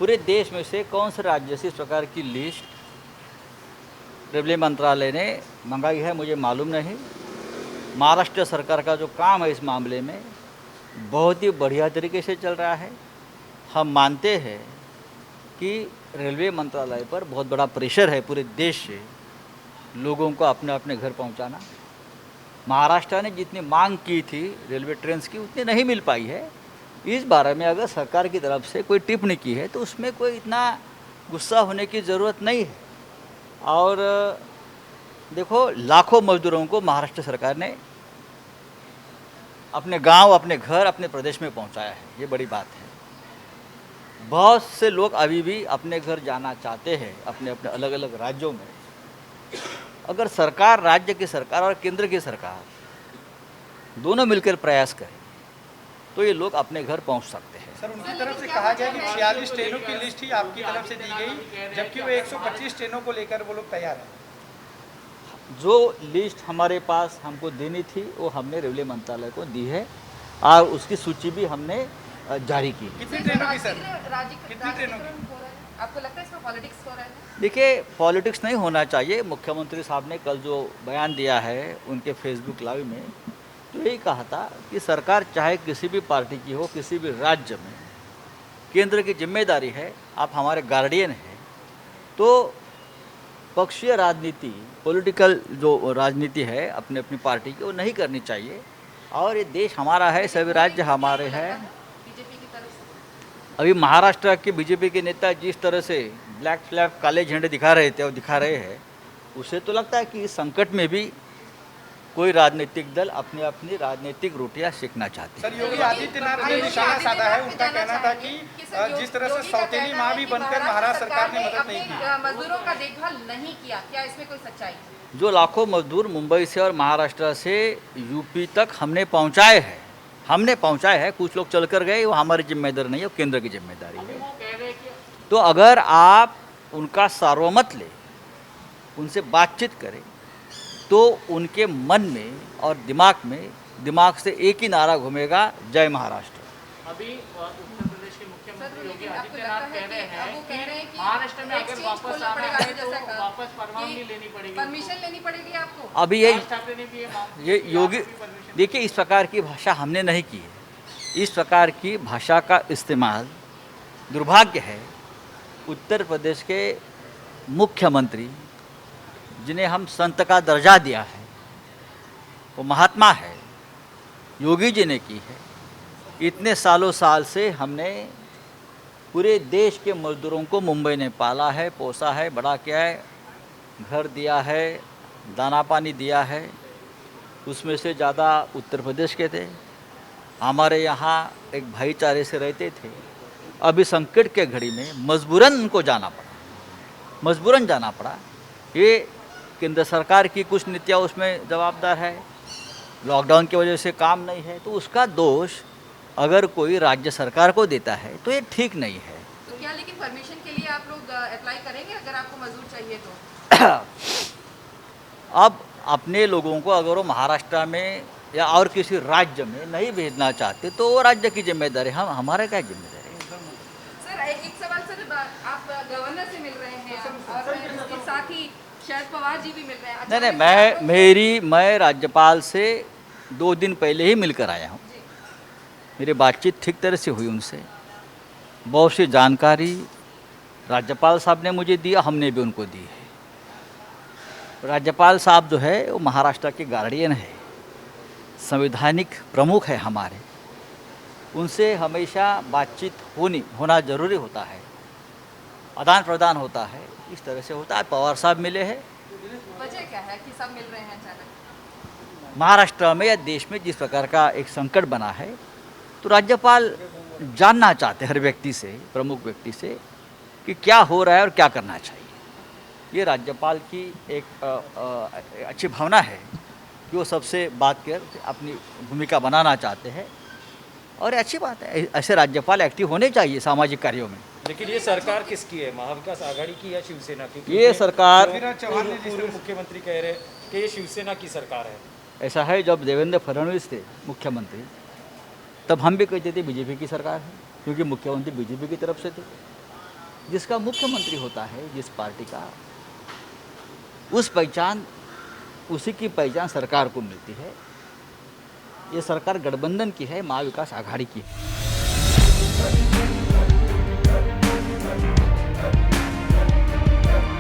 पूरे देश में से कौन से राज्य से इस प्रकार की लिस्ट रेलवे मंत्रालय ने मंगाई है मुझे मालूम नहीं। महाराष्ट्र सरकार का जो काम है इस मामले में बहुत ही बढ़िया तरीके से चल रहा है। हम मानते हैं कि रेलवे मंत्रालय पर बहुत बड़ा प्रेशर है पूरे देश से लोगों को अपने अपने घर पहुंचाना। महाराष्ट्र ने जितनी मांग की थी रेलवे ट्रेन्स की उतनी नहीं मिल पाई है। इस बारे में अगर सरकार की तरफ से कोई टिप्पणी की है तो उसमें कोई इतना गुस्सा होने की ज़रूरत नहीं है। और देखो, लाखों मजदूरों को महाराष्ट्र सरकार ने अपने गांव, अपने घर, अपने प्रदेश में पहुंचाया है, ये बड़ी बात है। बहुत से लोग अभी भी अपने घर जाना चाहते हैं अपने अपने अलग अलग राज्यों में। अगर सरकार, राज्य की सरकार और केंद्र की सरकार दोनों मिलकर प्रयास करें तो ये लोग अपने घर पहुंच सकते हैं। सर, उनकी तरफ से कहा गया कि 46 ट्रेनों की लिस्ट ही आपकी तरफ से दी गई, जबकि वो 125 ट्रेनों को लेकर वो लोग तैयार हैं। जो लिस्ट हमारे पास हमको देनी थी वो हमने रेलवे मंत्रालय को दी है और उसकी सूची भी हमने जारी की। कितनी ट्रेनों की सर? कितनी ट्रेनों की? आपको लगता है इसमें पॉलिटिक्स हो रहा है? देखिए, पॉलिटिक्स नहीं होना चाहिए। मुख्यमंत्री साहब ने कल जो बयान दिया है उनके फेसबुक लाइव में तो यही कहा था कि सरकार चाहे किसी भी पार्टी की हो, किसी भी राज्य में, केंद्र की जिम्मेदारी है, आप हमारे गार्डियन हैं। तो पक्षीय राजनीति, पॉलिटिकल जो राजनीति है अपनी अपनी पार्टी की, वो नहीं करनी चाहिए। और ये देश हमारा है, सभी राज्य हमारे हैं। बीजेपी की तरफ से अभी महाराष्ट्र के बीजेपी के नेता जिस तरह से ब्लैक फ्लैग, काले झंडे दिखा रहे थे और दिखा रहे हैं, उससे तो लगता है कि इस संकट में भी कोई राजनीतिक दल अपनी अपनी राजनीतिक रोटियां सेकना चाहते हैं। सर, योगी आदित्यनाथ ने निशाना साधा है। उनका कहना था कि जिस तरह से सौतेली माँ भी बनकर महाराष्ट्र सरकार ने मदद नहीं की। मजदूरों का देखभाल नहीं किया, क्या इसमें कोई सच्चाई? जो लाखों मजदूर मुंबई से और महाराष्ट्र से यूपी तक हमने पहुंचाए हैं। कुछ लोग चल कर गए, वो हमारी जिम्मेदारी नहीं है, वो केंद्र की जिम्मेदारी है। तो अगर आप उनका सार्वमत लें, उनसे बातचीत करें, तो उनके मन में और दिमाग से एक ही नारा घूमेगा, जय महाराष्ट्र। अभी उत्तर प्रदेश के मुख्यमंत्री योगी आदित्यनाथ कह रहे हैं कि महाराष्ट्र में अगर वापस आना है तो वापस परवानगी लेनी पड़ेगी, परमिशन लेनी पड़ेगी आपको। अभी ये योगी, देखिए, इस प्रकार की भाषा हमने नहीं की है। इस प्रकार की भाषा का इस्तेमाल, दुर्भाग्य है, उत्तर प्रदेश के मुख्यमंत्री जिन्हें हम संत का दर्जा दिया है, वो महात्मा है, योगी जी ने की है। इतने साल से हमने पूरे देश के मजदूरों को मुंबई ने पाला है, पोसा है, बड़ा किया है, घर दिया है, दाना पानी दिया है। उसमें से ज़्यादा उत्तर प्रदेश के थे। हमारे यहाँ एक भाईचारे से रहते थे। अभी संकट के घड़ी में मजबूरन उनको जाना पड़ा। ये केंद्र सरकार की कुछ नीतियाँ उसमें जवाबदार है। लॉकडाउन की वजह से काम नहीं है तो उसका दोष अगर कोई राज्य सरकार को देता है तो ये ठीक नहीं है। तो क्या लेकिन परमिशन के लिए आप लोग अप्लाई करेंगे अगर आपको मजदूर चाहिए तो? अब अपने लोगों को अगर वो महाराष्ट्र में या और किसी राज्य में नहीं भेजना चाहते तो वो राज्य की जिम्मेदारी, हमारे क्या जिम्मेदारी है? सर, एक सवाल सर, आप गवर्नर से मिल रहे हैं और इसके साथ ही शरद पवार जी भी मिल रहे हैं। नहीं, मैं राज्यपाल से 2 दिन पहले ही मिलकर आया हूँ। मेरी बातचीत ठीक तरह से हुई उनसे। बहुत सी जानकारी राज्यपाल साहब ने मुझे दिया, हमने भी उनको दी है। राज्यपाल साहब जो है वो महाराष्ट्र के गार्डियन है, संवैधानिक प्रमुख है हमारे। उनसे हमेशा बातचीत होना ज़रूरी होता है, आदान प्रदान होता है, इस तरह से होता है। पवार साहब मिले हैं। वजह क्या है कि सब मिल रहे हैं अचानक? महाराष्ट्र में या देश में जिस प्रकार का एक संकट बना है तो राज्यपाल जानना चाहते हैं हर व्यक्ति से, प्रमुख व्यक्ति से, कि क्या हो रहा है और क्या करना चाहिए। ये राज्यपाल की एक अच्छी भावना है कि वो सबसे बात कर अपनी भूमिका बनाना चाहते हैं और अच्छी बात है। ऐसे राज्यपाल एक्टिव होने चाहिए सामाजिक कार्यों में। लेकिन ये सरकार किसकी है, महाविकास आघाड़ी की या शिवसेना की? ये सरकार, पूर्व मुख्यमंत्री कह रहे कि ये शिवसेना की सरकार है। ऐसा है, जब देवेंद्र फडणवीस थे मुख्यमंत्री तब हम भी कहते थे बीजेपी की सरकार है, क्योंकि मुख्यमंत्री बीजेपी की तरफ से थे। जिसका मुख्यमंत्री होता है जिस पार्टी का, उस पहचान, उसी की पहचान सरकार को मिलती है। ये सरकार गठबंधन की है, महाविकास आघाड़ी की है।